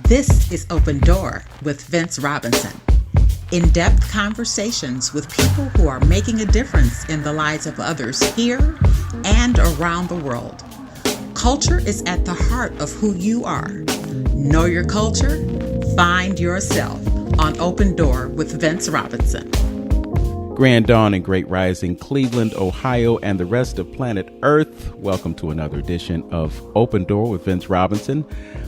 This is Open Door with Vince Robinson. In-depth conversations with people who are making a difference in the lives of others here and around the world. Culture is at the heart of who you are. Know your culture, find yourself on Open Door with Vince Robinson. Grand Dawn and Great Rising, Cleveland, Ohio, and the rest of planet Earth. Welcome to another edition of Open Door with Vince Robinson.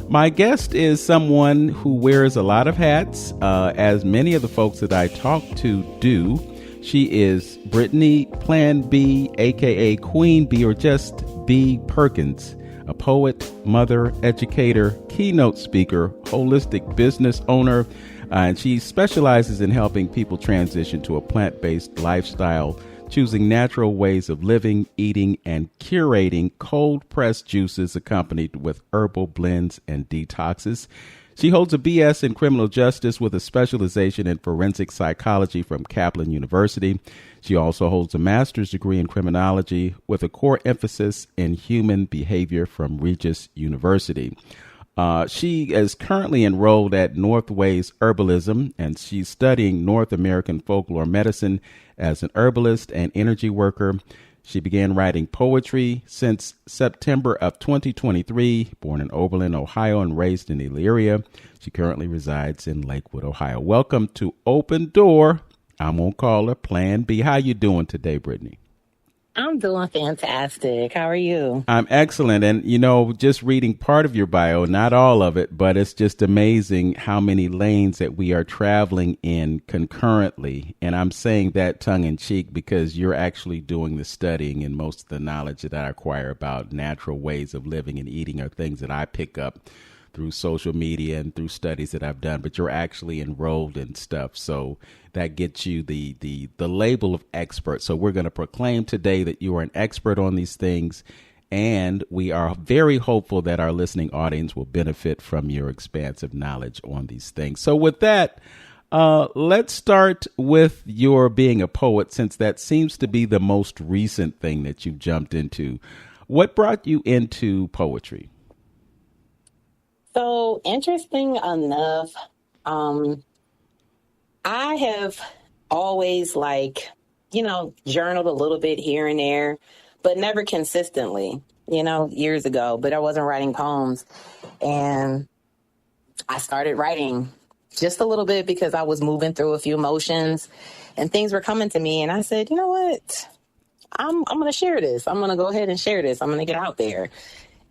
My guest is someone who wears a lot of hats, as many of the folks that I talk to do. She is Brittney Plan B, aka Queen B, or just B Perkins, a poet, mother, educator, keynote speaker, holistic business owner, and she specializes in helping people transition to a plant-based lifestyle, choosing natural ways of living, eating, and curating cold-pressed juices accompanied with herbal blends and detoxes. She holds a BS in criminal justice with a specialization in forensic psychology from Kaplan University. She also holds a master's degree in criminology with a core emphasis in human behavior from Regis University. She is currently enrolled at Northways Herbalism, and she's studying North American folklore medicine as an herbalist and energy worker. She began writing poetry since September of 2023, born in Oberlin, Ohio, and raised in Elyria. She currently resides in Lakewood, Ohio. Welcome to Open Door. I'm going to call her Plan B. How you doing today, Brittney? I'm doing fantastic. How are you? I'm excellent. And, you know, just reading part of your bio, not all of it, but it's just amazing how many lanes that we are traveling in concurrently. And I'm saying that tongue in cheek because you're actually doing the studying, and most of the knowledge that I acquire about natural ways of living and eating are things that I pick up through social media and through studies that I've done, but you're actually enrolled in stuff. So that gets you the label of expert. So we're going to proclaim today that you are an expert on these things, and we are very hopeful that our listening audience will benefit from your expansive knowledge on these things. So with that, let's start with your being a poet, since that seems to be the most recent thing that you've jumped into. What brought you into poetry? So, interesting enough, I have always journaled a little bit here and there, but never consistently, years ago, but I wasn't writing poems. And I started writing just a little bit because I was moving through a few emotions and things were coming to me. And I said, you know what? I'm going to share this. I'm going to go ahead and share this. I'm going to get out there.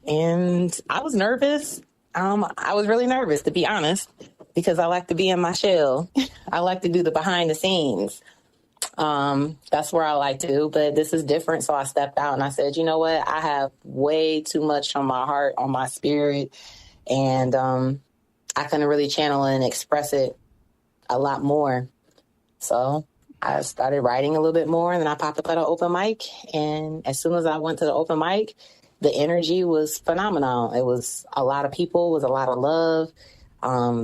And I was nervous. I was really nervous, to be honest, because I like to be in my shell. I like to do the behind the scenes. That's where I like to, but this is different. So I stepped out and I said, you know what? I have way too much on my heart, on my spirit. And I couldn't really channel and express it a lot more. So I started writing a little bit more, and then I popped up at an open mic. And as soon as I went to the open mic, the energy was phenomenal. It was a lot of people, it was a lot of love,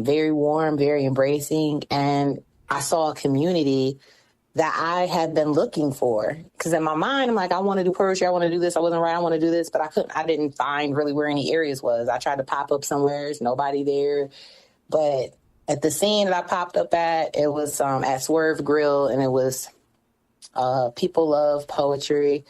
very warm, very embracing. And I saw a community that I had been looking for. Because in my mind, I'm like, I want to do poetry, I want to do this, I wasn't right, I want to do this, but I didn't find really where any areas was. I tried to pop up somewhere, there's nobody there. But at the scene that I popped up at, it was at Swerve Grill, and it was People Love Poetry.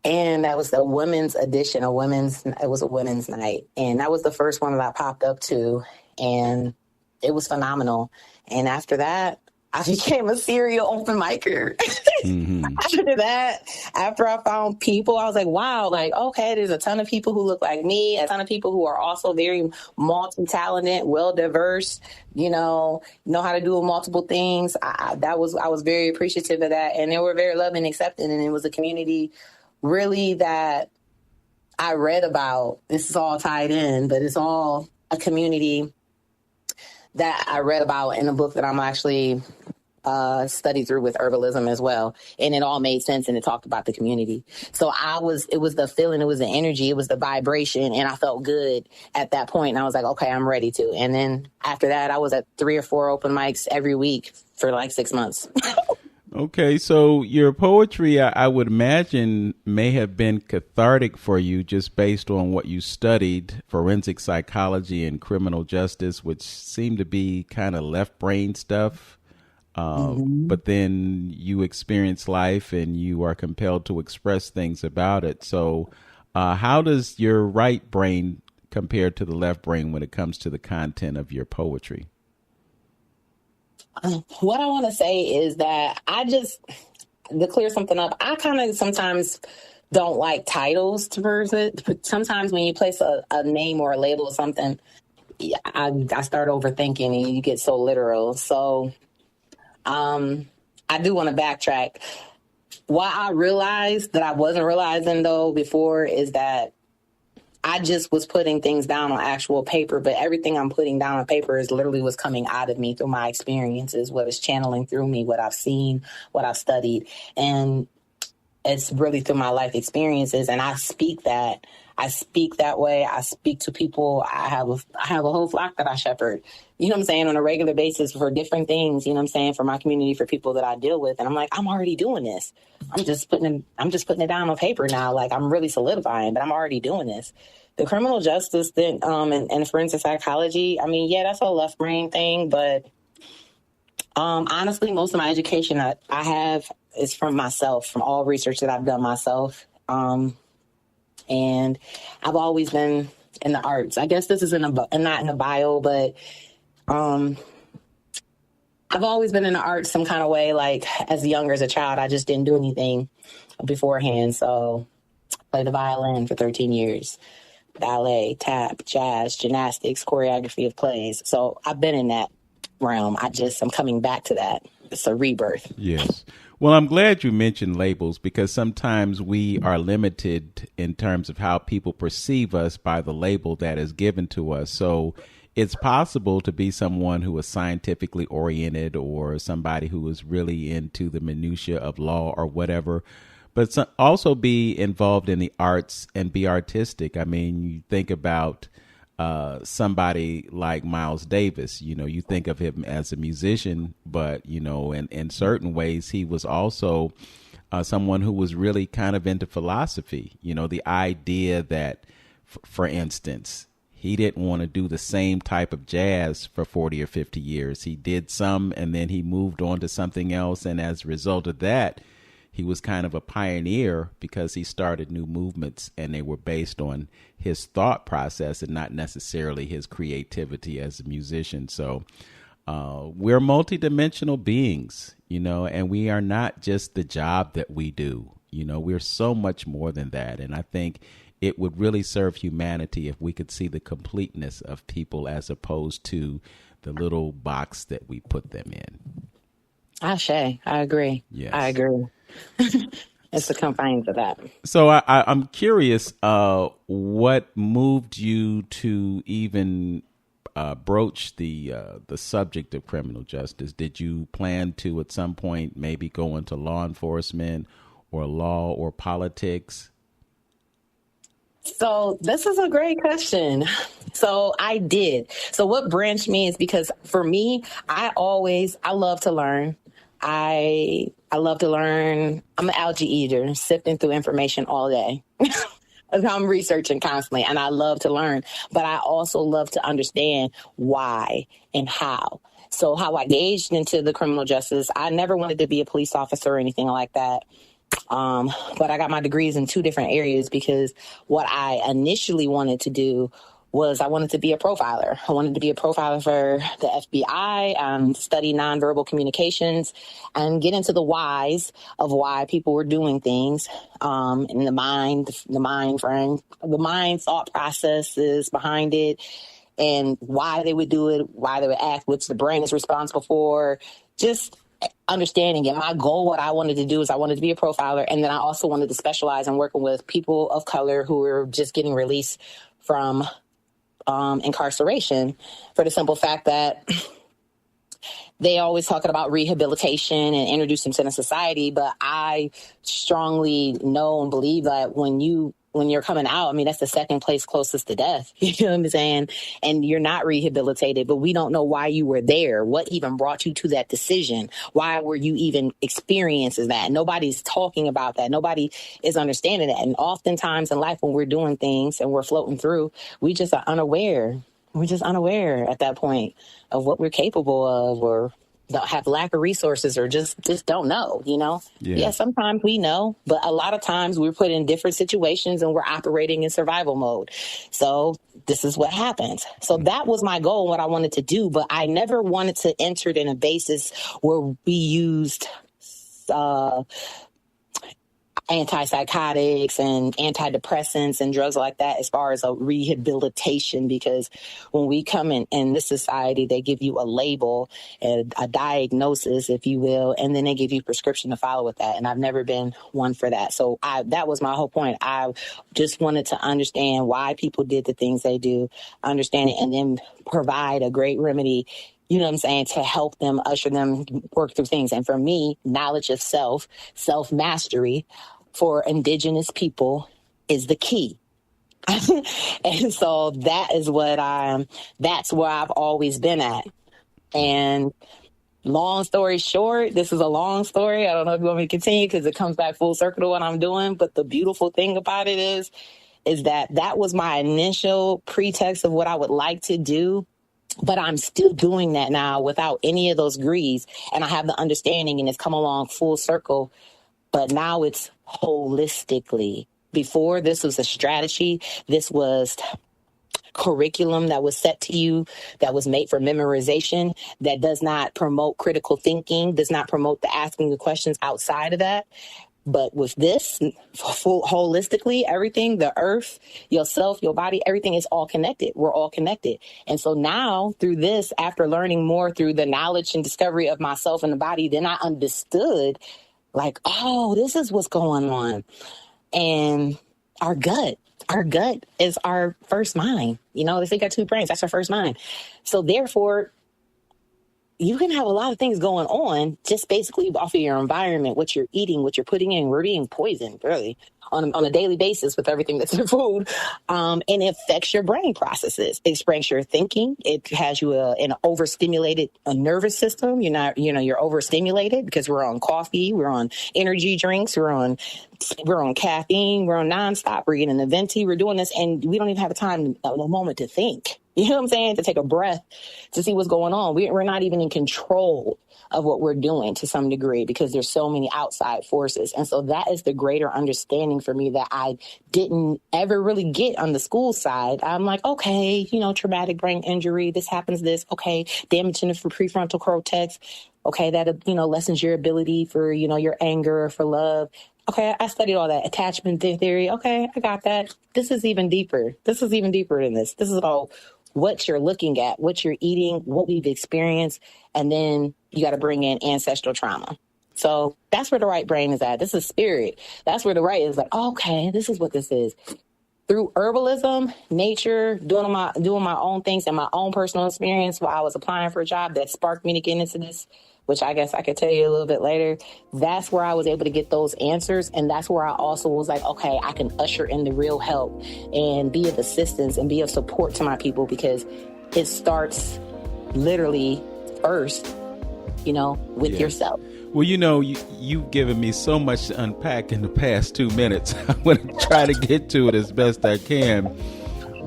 And that was the women's edition, it was a women's night. And that was the first one that I popped up to, and it was phenomenal. And after that, I became a serial open micer. Mm-hmm. After that, after I found people, I was like, wow, okay, there's a ton of people who look like me, a ton of people who are also very multi-talented, well-diverse, know how to do multiple things. I was very appreciative of that. And they were very loving and accepting. And it was a community really that I read about. This is all tied in, but it's all a community that I read about in a book that I'm actually studied through with herbalism as well. And it all made sense, and it talked about the community. So it was the feeling, it was the energy, it was the vibration, and I felt good at that point. And I was like, okay, I'm ready to. And then after that, I was at 3 or 4 open mics every week for 6 months. Okay, so your poetry, I would imagine, may have been cathartic for you just based on what you studied, forensic psychology and criminal justice, which seemed to be kind of left brain stuff. But then you experience life and you are compelled to express things about it. So how does your right brain compare to the left brain when it comes to the content of your poetry? What I want to say is that to clear something up, I kind of sometimes don't like titles to person. Sometimes when you place a name or a label or something, I start overthinking and you get so literal. So I do want to backtrack. What I realized that I wasn't realizing though before is that I just was putting things down on actual paper, but everything I'm putting down on paper is literally what's coming out of me through my experiences, what is channeling through me, what I've seen, what I've studied. And it's really through my life experiences. And I speak that. I speak that way. I speak to people. I have a whole flock that I shepherd, you know what I'm saying, on a regular basis for different things, you know what I'm saying, for my community, for people that I deal with. And I'm like, I'm already doing this. I'm just putting it down on paper now. Like I'm really solidifying, but I'm already doing this. The criminal justice thing, and forensic psychology, I mean, yeah, that's a left brain thing, but honestly, most of my education I have is from myself, from all research that I've done myself. And I've always been in the arts. I guess this is not in the bio, but I've always been in the arts some kind of way. Like as young as a child, I just didn't do anything beforehand. So I played the violin for 13 years, ballet, tap, jazz, gymnastics, choreography of plays. So I've been in that realm. I'm coming back to that. It's a rebirth. Yes. Well, I'm glad you mentioned labels because sometimes we are limited in terms of how people perceive us by the label that is given to us. So it's possible to be someone who is scientifically oriented or somebody who is really into the minutia of law or whatever, but also be involved in the arts and be artistic. I mean, you think about somebody like Miles Davis, you know, you think of him as a musician, but, you know, in certain ways, he was also someone who was really kind of into philosophy. You know, the idea that, for instance, he didn't want to do the same type of jazz for 40 or 50 years. He did some and then he moved on to something else. And as a result of that, he was kind of a pioneer because he started new movements and they were based on his thought process and not necessarily his creativity as a musician. So we're multidimensional beings, you know, and we are not just the job that we do. You know, we're so much more than that. And I think it would really serve humanity if we could see the completeness of people as opposed to the little box that we put them in. Ashe, I agree. Yes. I agree. It's the confines of that. So I'm curious, what moved you to even broach the subject of criminal justice? Did you plan to at some point maybe go into law enforcement or law or politics? So this is a great question. So I did. So what branched me is because for me, I love to learn. I love to learn. I'm an algae eater, sifting through information all day. I'm researching constantly and I love to learn, but I also love to understand why and how. So how I gauged into the criminal justice, I never wanted to be a police officer or anything like that. But I got my degrees in two different areas because what I initially wanted to do was I wanted to be a profiler. I wanted to be a profiler for the FBI, study nonverbal communications and get into the whys of why people were doing things, in the mind frame, the mind thought processes behind it and why they would do it, why they would act, which the brain is responsible for, just understanding it. My goal, what I wanted to do is I wanted to be a profiler. And then I also wanted to specialize in working with people of color who were just getting released from incarceration for the simple fact that they always talking about rehabilitation and introduce them to the society. But I strongly know and believe that when you when you're coming out, I mean, that's the second place closest to death. You know what I'm saying? And you're not rehabilitated, but we don't know why you were there. What even brought you to that decision? Why were you even experiencing that? Nobody's talking about that. Nobody is understanding that. And oftentimes in life, when we're doing things and we're floating through, we just are unaware. We're just unaware at that point of what we're capable of, or don't have lack of resources, or just don't know, you know? Yeah, sometimes we know, but a lot of times we're put in different situations and we're operating in survival mode. So this is what happens. So that was my goal, what I wanted to do, but I never wanted to enter it in a basis where we used antipsychotics and antidepressants and drugs like that as far as a rehabilitation, because when we come in this society, they give you a label, a diagnosis, if you will, and then they give you prescription to follow with that. And I've never been one for that. So that was my whole point. I just wanted to understand why people did the things they do, understand it, and then provide a great remedy, you know what I'm saying, to help them, usher them, work through things. And for me, knowledge of self-mastery for Indigenous people is the key. And so that is that's where I've always been at. And long story short, this is a long story. I don't know if you want me to continue because it comes back full circle to what I'm doing. But the beautiful thing about it is that was my initial pretext of what I would like to do. But I'm still doing that now without any of those greeds. And I have the understanding, and it's come along full circle. But now it's holistically. Before, this was a strategy. This was curriculum that was set to you, that was made for memorization, that does not promote critical thinking, does not promote the asking the questions outside of that. But with this, holistically, everything, the earth, yourself, your body, everything is all connected. We're all connected. And so now through this, after learning more through the knowledge and discovery of myself and the body, then I understood like, oh, this is what's going on. And our gut is our first mind. You know, they got two brains. That's our first mind. So therefore, you can have a lot of things going on just basically off of your environment, what you're eating, what you're putting in. We're being poisoned, really, on a daily basis with everything that's in food. And it affects your brain processes. It springs your thinking. It has you in an overstimulated nervous system. You're overstimulated because we're on coffee, we're on energy drinks, we're on caffeine, we're on nonstop. We're getting the venti, we're doing this, and we don't even have a moment to think. You know what I'm saying? To take a breath, to see what's going on. We're not even in control of what we're doing to some degree because there's so many outside forces. And so that is the greater understanding for me that I didn't ever really get on the school side. I'm like, okay, traumatic brain injury, this happens, okay, damage in the prefrontal cortex. Okay, that, lessens your ability for, your anger or for love. Okay, I studied all that. Attachment theory. Okay, I got that. This is even deeper. This is even deeper than this. This is all what you're looking at, what you're eating, what we've experienced, and then you got to bring in ancestral trauma. So that's where the right brain is at. This is spirit. That's where the right is like, okay, this is what this is. Through herbalism, nature, doing my own things and my own personal experience while I was applying for a job that sparked me to get into this, which I guess I could tell you a little bit later. That's where I was able to get those answers. And that's where I also was like, okay, I can usher in the real help and be of assistance and be of support to my people, because it starts literally first, with yourself. Well, you've given me so much to unpack in the past 2 minutes. I'm going to try to get to it as best I can.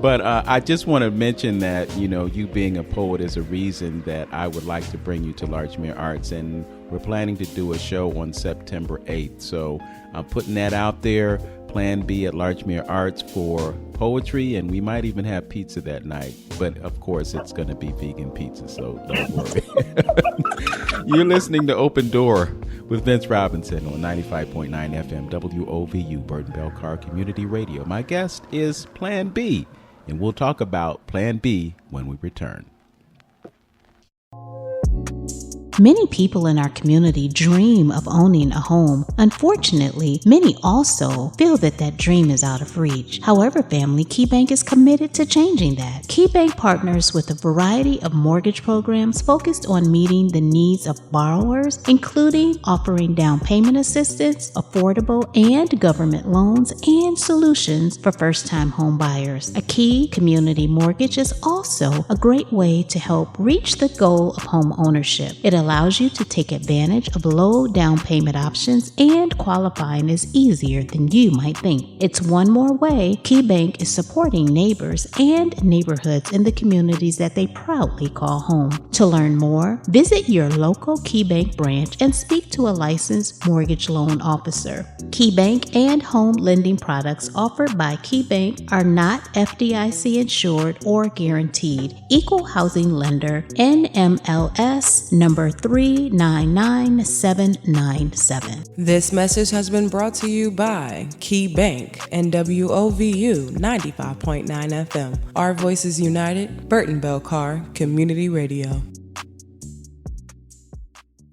But I just want to mention that, you being a poet is a reason that I would like to bring you to Larchmere Arts. And we're planning to do a show on September 8th. So I'm putting that out there. Plan B at Larchmere Arts for poetry. And we might even have pizza that night. But, of course, it's going to be vegan pizza. So don't worry. You're listening to Open Door with Vince Robinson on 95.9 FM WOVU, Burton Bell Car Community Radio. My guest is Plan B. And we'll talk about Plan B when we return. Many people in our community dream of owning a home. Unfortunately, many also feel that that dream is out of reach. However, family, KeyBank is committed to changing that. KeyBank partners with a variety of mortgage programs focused on meeting the needs of borrowers, including offering down payment assistance, affordable and government loans, and solutions for first-time home buyers. A Key Community Mortgage is also a great way to help reach the goal of home ownership. It allows you to take advantage of low down payment options, and qualifying is easier than you might think. It's one more way KeyBank is supporting neighbors and neighborhoods in the communities that they proudly call home. To learn more, visit your local KeyBank branch and speak to a licensed mortgage loan officer. KeyBank and home lending products offered by KeyBank are not FDIC insured or guaranteed. Equal housing lender, NMLS number 399797. This message has been brought to you by KeyBank and WOVU 95.9 FM. Our Voices United, Burton Bell Carr Community Radio.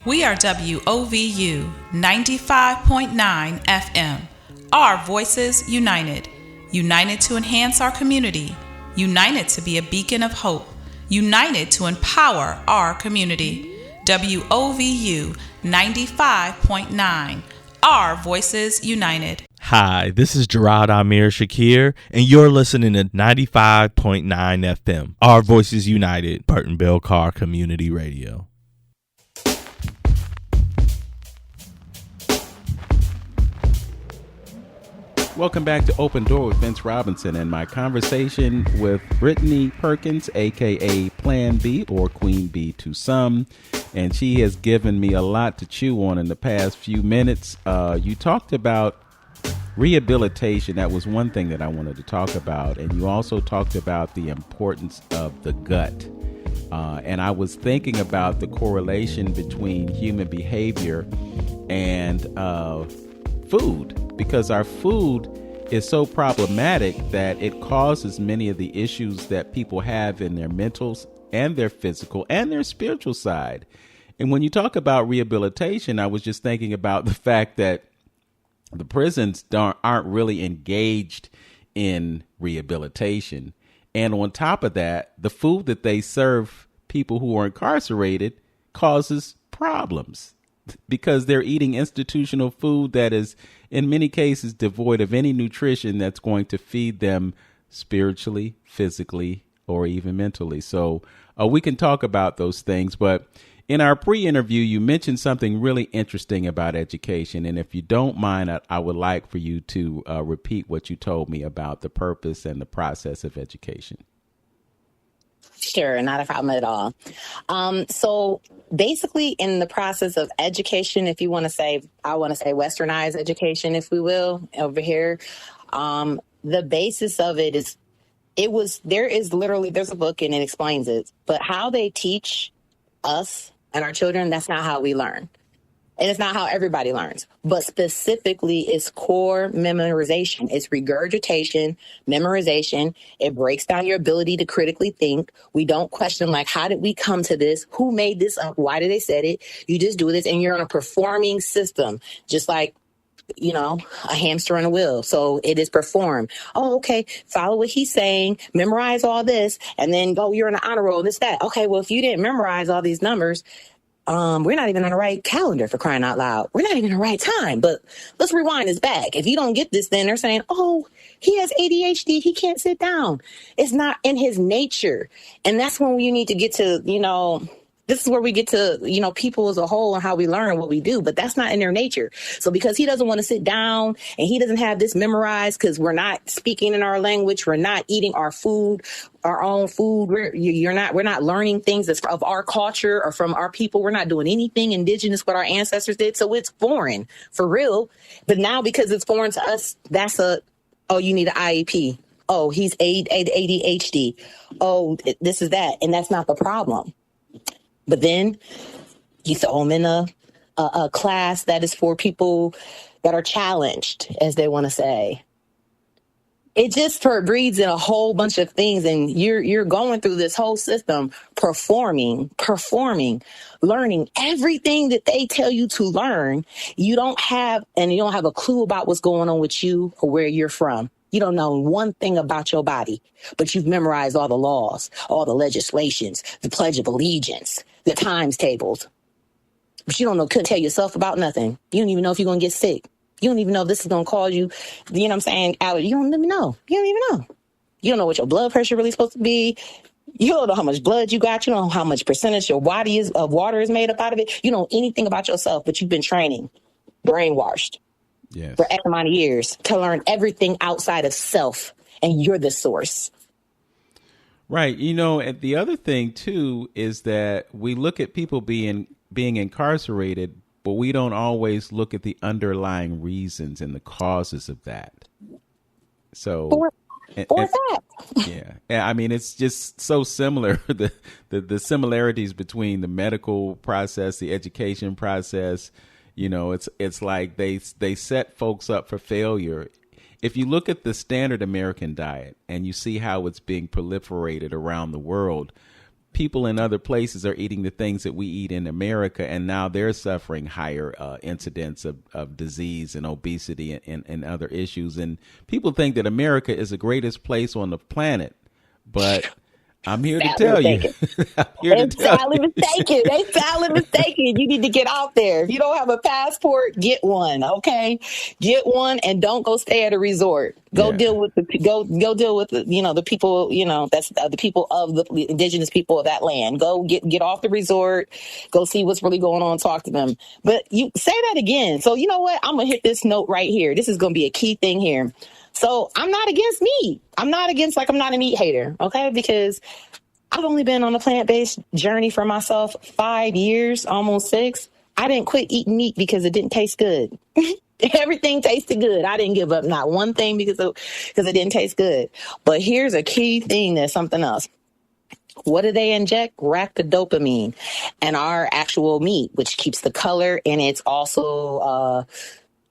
We are WOVU 95.9 FM. Our Voices United. United to enhance our community. United to be a beacon of hope. United to empower our community. WOVU 95.9. Our Voices United. Hi, this is Gerard Amir Shakir, and you're listening to 95.9 FM. Our Voices United, Burton Bell Carr Community Radio. Welcome back to Open Door with Vince Robinson and my conversation with Brittney Perkins, aka Plan B or Queen B to some. And she has given me a lot to chew on in the past few minutes. You talked about rehabilitation. That was one thing that I wanted to talk about. And you also talked about the importance of the gut. And I was thinking about the correlation between human behavior and food, because our food is so problematic that it causes many of the issues that people have in their mentals and their physical and their spiritual side. And when you talk about rehabilitation, I was just thinking about the fact that the prisons aren't really engaged in rehabilitation. And on top of that, the food that they serve people who are incarcerated causes problems because they're eating institutional food that is in many cases devoid of any nutrition that's going to feed them spiritually, physically, or even mentally. So we can talk about those things. But in our pre-interview, you mentioned something really interesting about education. And if you don't mind, I would like for you to repeat what you told me about the purpose and the process of education. Sure, not a problem at all. So basically in the process of education, if you want to say, I want to say westernized education, if we will, over here, the basis of it is, there's a book and it explains it, but how they teach us and our children, that's not how we learn. And it's not how everybody learns, but specifically it's core memorization. It's regurgitation, memorization. It breaks down your ability to critically think. We don't question, like, how did we come to this? Who made this up? Why did they say it? You just do this and you're on a performing system, just like, you know, a hamster on a wheel. So it is performed. Oh, okay. Follow what he's saying, memorize all this, and then go, you're on an honor roll, this, that. Okay, well, if you didn't memorize all these numbers, we're not even on the right calendar, for crying out loud. We're not even on the right time, but let's rewind this back. If you don't get this, then they're saying, oh, he has ADHD. He can't sit down. It's not in his nature. And that's when you need to get to, you know, this is where we get to, you know, people as a whole and how we learn what we do, but that's not in their nature. So because he doesn't want to sit down and he doesn't have this memorized because we're not speaking in our language, we're not eating our food, our own food. We're not learning things that's of our culture or from our people. We're not doing anything indigenous what our ancestors did. So it's foreign for real. But now because it's foreign to us, that's you need an IEP. Oh, he's ADHD. Oh, this is that. And that's not the problem. But then you throw them in a class that is for people that are challenged, as they want to say. It just breeds in a whole bunch of things, and you're going through this whole system, performing, learning everything that they tell you to learn. You don't have a clue about what's going on with you or where you're from. You don't know one thing about your body, but you've memorized all the laws, all the legislations, the Pledge of Allegiance, the times tables. But you couldn't tell yourself about nothing. You don't even know if you're going to get sick. You don't even know if this is going to cause you, you know what I'm saying, allergy. You don't even know. You don't even know. You don't know what your blood pressure really supposed to be. You don't know how much blood you got. You don't know how much percentage your body of water is made up out of it. You don't know anything about yourself, but you've been training, brainwashed for X amount of years to learn everything outside of self, and you're the source. Right. And the other thing, too, is that we look at people being incarcerated, but we don't always look at the underlying reasons and the causes of that. So, or that. Yeah. I mean, it's just so similar. The similarities between the medical process, the education process, it's like they set folks up for failure. If you look at the standard American diet and you see how it's being proliferated around the world, people in other places are eating the things that we eat in America, and now they're suffering higher incidence of disease and obesity and other issues. And people think that America is the greatest place on the planet, but I'm here to tell you. They sadly mistaken. You need to get out there. If you don't have a passport, get one. Okay, get one, and don't go stay at a resort. Go deal with the the people. That's the people of the indigenous people of that land. Go get off the resort. Go see what's really going on. Talk to them. But you say that again. So you know what? I'm gonna hit this note right here. This is gonna be a key thing here. So I'm not against meat. I'm not a meat hater, okay? Because I've only been on a plant-based journey for myself 5 years, almost 6. I didn't quit eating meat because it didn't taste good. Everything tasted good. I didn't give up not one thing because it didn't taste good. But here's a key thing, that's something else. What do they inject? Ractodopamine and our actual meat, which keeps the color, and it's also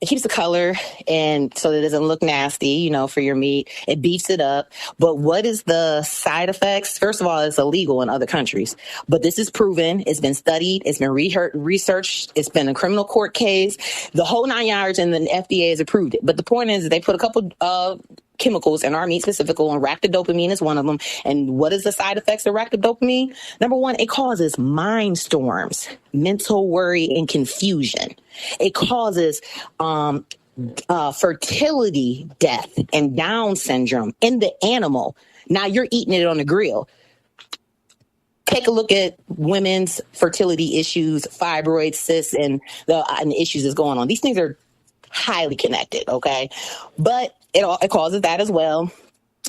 it keeps the color and so that it doesn't look nasty, for your meat. It beefs it up. But what is the side effects? First of all, it's illegal in other countries, but this is proven. It's been studied. It's been researched. It's been a criminal court case, the whole 9 yards, and the FDA has approved it. But the point is they put a couple chemicals in our meat specifically, and ractodopamine is one of them. And what is the side effects of ractodopamine? Number one, it causes mind storms, mental worry, and confusion. It causes fertility death and Down syndrome in the animal. Now you're eating it on the grill. Take a look at women's fertility issues, fibroids, cysts, and the issues that's going on. These things are highly connected, okay? But it causes that as well.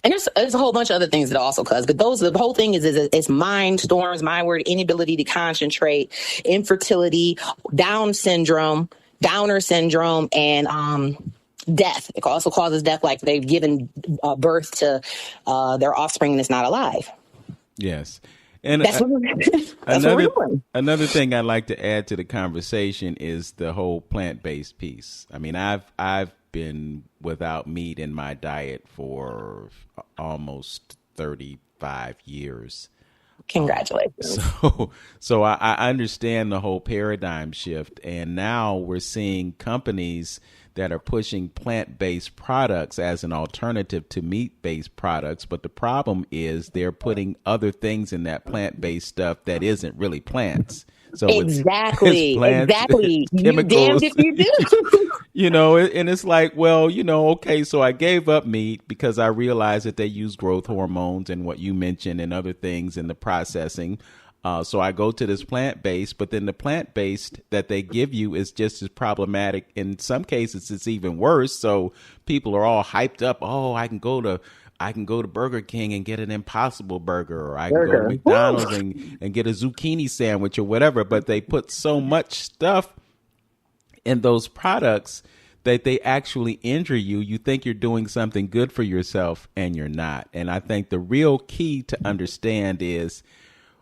And there's a whole bunch of other things that also cause, but the whole thing is it's mind storms, mind word, inability to concentrate, infertility, Down syndrome, Downer syndrome, and death. It also causes death, like they've given birth to their offspring that's not alive. Yes. And that's what we're doing. Another thing I'd like to add to the conversation is the whole plant-based piece. I mean, I've been without meat in my diet for almost 35 years. Congratulations. So I understand the whole paradigm shift, and now we're seeing companies that are pushing plant-based products as an alternative to meat-based products. But the problem is they're putting other things in that plant-based stuff that isn't really plants. So exactly. Chemicals, damned if you do. And it's like, well, okay, so I gave up meat because I realized that they use growth hormones and what you mentioned and other things in the processing. So I go to this plant-based, but then the plant-based that they give you is just as problematic. In some cases, it's even worse. So people are all hyped up. Oh, I can go to Burger King and get an Impossible Burger, or I can go to McDonald's and get a zucchini sandwich or whatever. But they put so much stuff in those products that they actually injure you. You think you're doing something good for yourself, and you're not. And I think the real key to understand is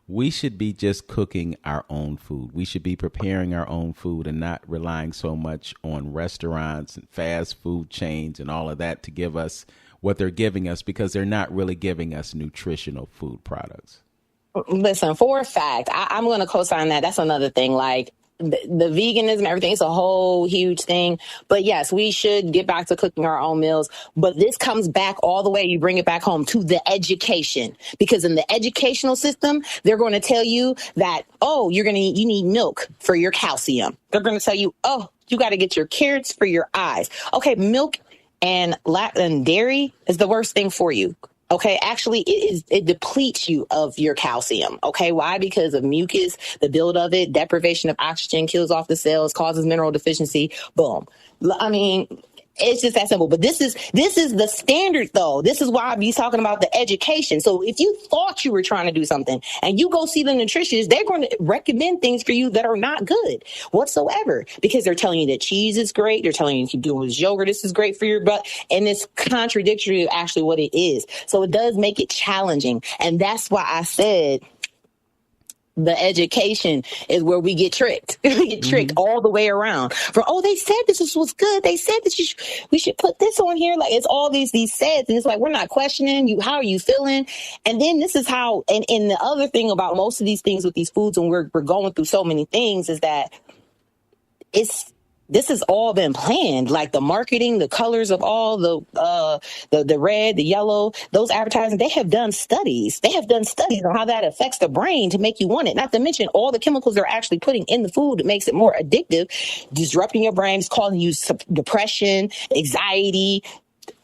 we should be just cooking our own food. We should be preparing our own food and not relying so much on restaurants and fast food chains and all of that to give us what they're giving us, because they're not really giving us nutritional food products. Listen, for a fact, I'm going to co-sign that. That's another thing. Like the veganism, everything, it's a whole huge thing. But yes, we should get back to cooking our own meals. But this comes back all the way, you bring it back home to the education, because in the educational system, they're going to tell you that, oh, you need milk for your calcium. They're going to tell you, oh, you got to get your carrots for your eyes. Okay, milk and dairy is the worst thing for you. Okay, actually, it depletes you of your calcium. Okay, why? Because of mucus, the build of it, deprivation of oxygen, kills off the cells, causes mineral deficiency. Boom. I mean, it's just that simple. But this is the standard, though. This is why I'm talking about the education. So if you thought you were trying to do something and you go see the nutritionist, they're going to recommend things for you that are not good whatsoever, because they're telling you that cheese is great. They're telling you to keep doing this yogurt. This is great for your butt. And it's contradictory to actually what it is. So it does make it challenging. And that's why I said the education is where we get tricked. We get tricked all the way around. For, oh, they said this was good. They said that we should put this on here. Like, it's all these says, and it's like, we're not questioning you. How are you feeling? And then this is how, and the other thing about most of these things with these foods, and we're going through so many things, is that this has all been planned, like the marketing, the colors of all the red, the yellow, those advertising. They have done studies. They have done studies on how that affects the brain to make you want it. Not to mention all the chemicals they're actually putting in the food that makes it more addictive, disrupting your brain, causing you depression, anxiety,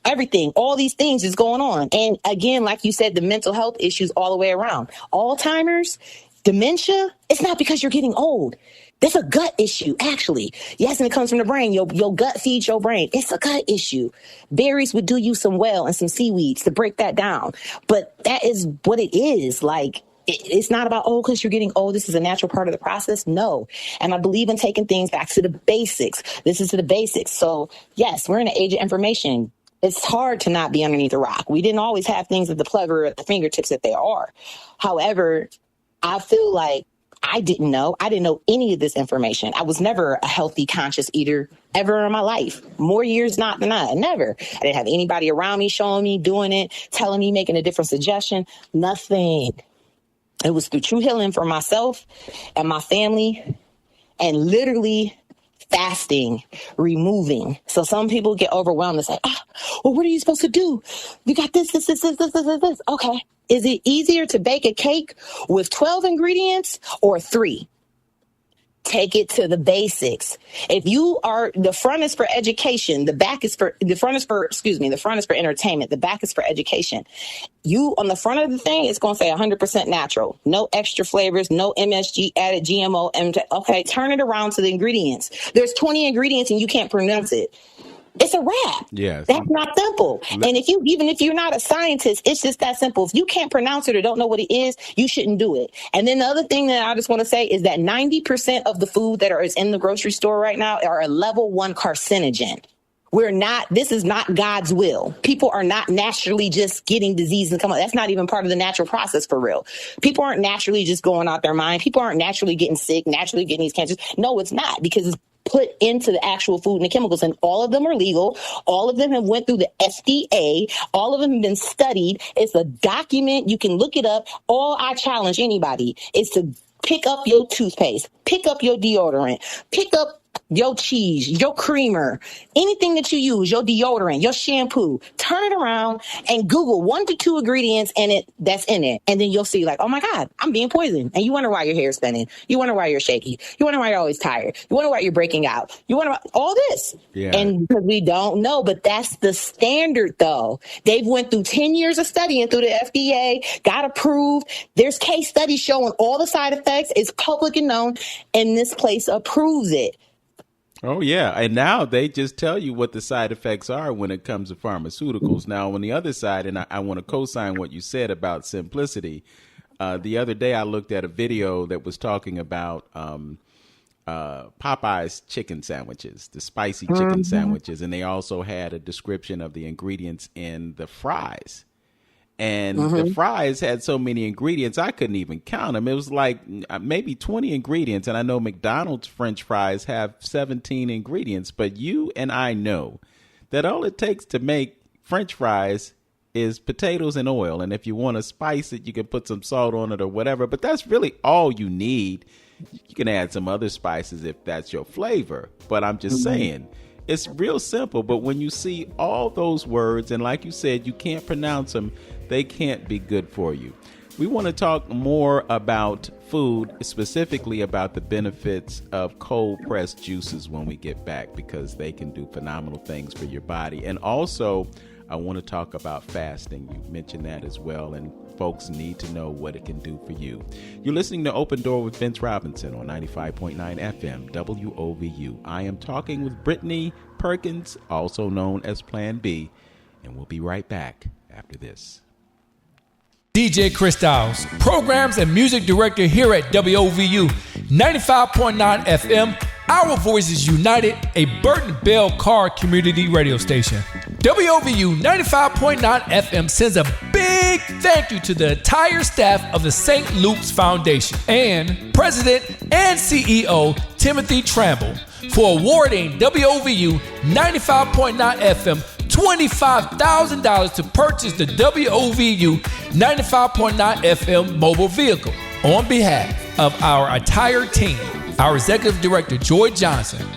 everything. All these things is going on. And again, like you said, the mental health issues all the way around. Alzheimer's, dementia, it's not because you're getting old. It's a gut issue, actually. Yes, and it comes from the brain. Your gut feeds your brain. It's a gut issue. Berries would do you some well, and some seaweeds to break that down. But that is what it is. Like, it's not about, oh, because you're getting old, this is a natural part of the process. No. And I believe in taking things back to the basics. This is to the basics. So, yes, we're in an age of information. It's hard to not be underneath a rock. We didn't always have things at the plethora at the fingertips that they are. However, I feel like I didn't know any of this information. I was never a healthy, conscious eater ever in my life. More years not than not. Never. I didn't have anybody around me showing me, doing it, telling me, making a different suggestion. Nothing. It was through true healing for myself and my family, and literally fasting, removing. So some people get overwhelmed and say, well, what are you supposed to do? You got this. Okay. Is it easier to bake a cake with 12 ingredients or 3? Take it to the basics. If you are, the front is for education, the front is for entertainment, the back is for education. You, on the front of the thing, it's going to say 100% natural, no extra flavors, no MSG added, GMO. Okay, turn it around to the ingredients. There's 20 ingredients and you can't pronounce it. It's a wrap. Yes. That's not simple. And even if you're not a scientist, it's just that simple. If you can't pronounce it or don't know what it is, you shouldn't do it. And then the other thing that I just want to say is that 90% of the food that is in the grocery store right now are a level 1 carcinogen. This is not God's will. People are not naturally just getting disease and coming. That's not even part of the natural process for real. People aren't naturally just going out their mind. People aren't naturally getting sick, naturally getting these cancers. No, it's not, because it's put into the actual food and the chemicals, and all of them are legal. All of them have went through the FDA. All of them have been studied. It's a document. You can look it up. All I challenge anybody is to pick up your toothpaste, pick up your deodorant, pick up your cheese, your creamer, anything that you use, your deodorant, your shampoo, turn it around and Google 1 to 2 ingredients that's in it. And then you'll see, like, oh my God, I'm being poisoned. And you wonder why your hair is thinning. You wonder why you're shaky. You wonder why you're always tired. You wonder why you're breaking out. You wonder why all this. Yeah. And because we don't know, but that's the standard though. They've went through 10 years of studying through the FDA, got approved. There's case studies showing all the side effects. It's public and known, and this place approves it. Oh, yeah. And now they just tell you what the side effects are when it comes to pharmaceuticals. Now, on the other side, and I want to co-sign what you said about simplicity. The other day, I looked at a video that was talking about Popeye's chicken sandwiches, the spicy chicken sandwiches. And they also had a description of the ingredients in the fries. And the fries had so many ingredients, I couldn't even count them. It was like maybe 20 ingredients. And I know McDonald's French fries have 17 ingredients. But you and I know that all it takes to make French fries is potatoes and oil. And if you want to spice it, you can put some salt on it or whatever. But that's really all you need. You can add some other spices if that's your flavor. But I'm just saying, it's real simple. But when you see all those words, and like you said, you can't pronounce them, they can't be good for you. We want to talk more about food, specifically about the benefits of cold pressed juices when we get back, because they can do phenomenal things for your body. And also, I want to talk about fasting. You mentioned that as well, and folks need to know what it can do for you. You're listening to Open Door with Vince Robinson on 95.9 FM WOVU. I am talking with Brittney Perkins, also known as Plan B, and we'll be right back after this. DJ Chris Styles, programs and music director here at WOVU 95.9 FM. Our Voices United, a Burton Bell Carr community radio station. WOVU 95.9 FM sends a big thank you to the entire staff of the St. Luke's Foundation and President and CEO Timothy Tramble for awarding WOVU 95.9 FM $25,000 to purchase the WOVU 95.9 FM mobile vehicle. On behalf of our entire team, our executive director, Joy Johnson,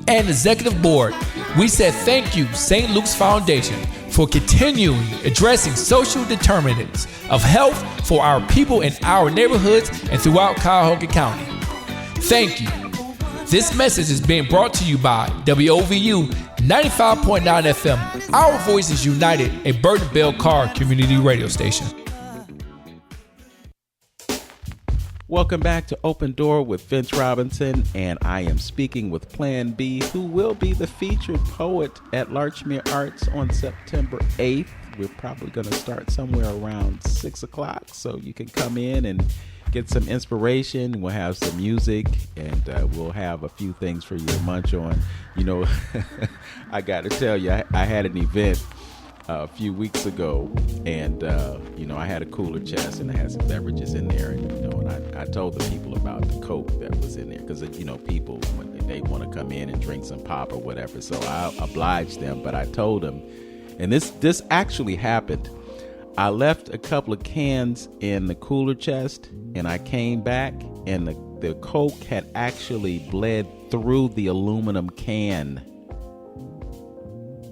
and executive board, we said thank you, St. Luke's Foundation, for continuing addressing social determinants of health for our people in our neighborhoods and throughout Cuyahoga County. Thank you. This message is being brought to you by WOVU 95.9 FM, Our Voices United, a Burton Bell Carr community radio station. Welcome back to Open Door with Vince Robinson, and I am speaking with Plan B, who will be the featured poet at Larchmere Arts on September 8th. We're probably going to start somewhere around 6 o'clock, so you can come in and get some inspiration. We'll have some music, and we'll have a few things for you to munch on. You know, I got to tell you, I had an event a few weeks ago, and you know, I had a cooler chest and I had some beverages in there, and you know, and I told the people about the Coke that was in there, because you know, people, when they want to come in and drink some pop or whatever, so I obliged them. But I told them, and this actually happened, I left a couple of cans in the cooler chest, and I came back, and the Coke had actually bled through the aluminum can.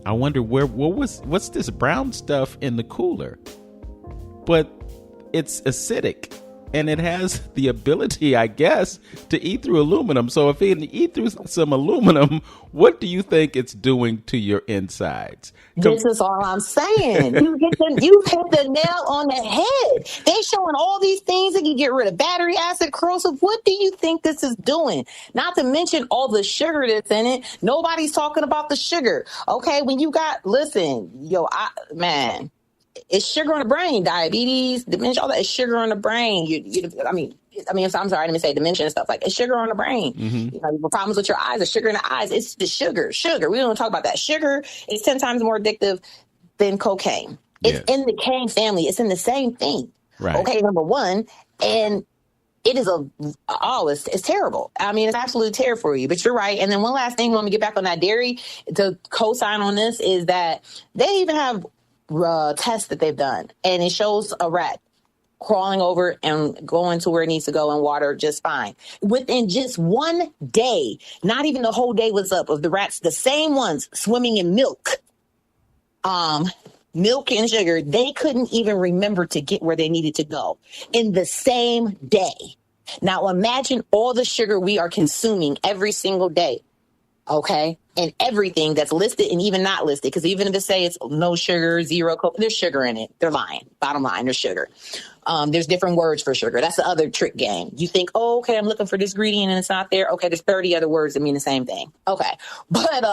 I wonder what's this brown stuff in the cooler? But it's acidic, and it has the ability, I guess, to eat through aluminum. So if it can eat through some aluminum, what do you think it's doing to your insides? This is all I'm saying. You hit the nail on the head. They showing all these things that can get rid of battery acid, corrosive. What do you think this is doing? Not to mention all the sugar that's in it. Nobody's talking about the sugar. Okay, when you got, it's sugar on the brain, diabetes, dementia, all that is sugar on the brain. I'm sorry, I didn't say dementia and stuff like that. It's sugar on the brain. Mm-hmm. You know, problems with your eyes, the sugar in the eyes. It's the sugar. We don't talk about that. Sugar is 10 times more addictive than cocaine. It's in the cane family. It's in the same thing. Right. Okay, number one. And it is it's terrible. I mean, it's absolutely terrible for you, but you're right. And then one last thing, when we get back on that dairy, to co-sign on this, is that they even have tests that they've done, and it shows a rat crawling over and going to where it needs to go in water just fine. Within just one day, not even the whole day was up, of the rats, the same ones swimming in milk and sugar, they couldn't even remember to get where they needed to go in the same day. Now imagine all the sugar we are consuming every single day. Okay. And everything that's listed and even not listed, because even if they say it's no sugar, zero coke, there's sugar in it. They're lying. Bottom line, there's sugar. There's different words for sugar. That's the other trick game. You think, oh, okay, I'm looking for this ingredient and it's not there. Okay, there's 30 other words that mean the same thing. Okay. But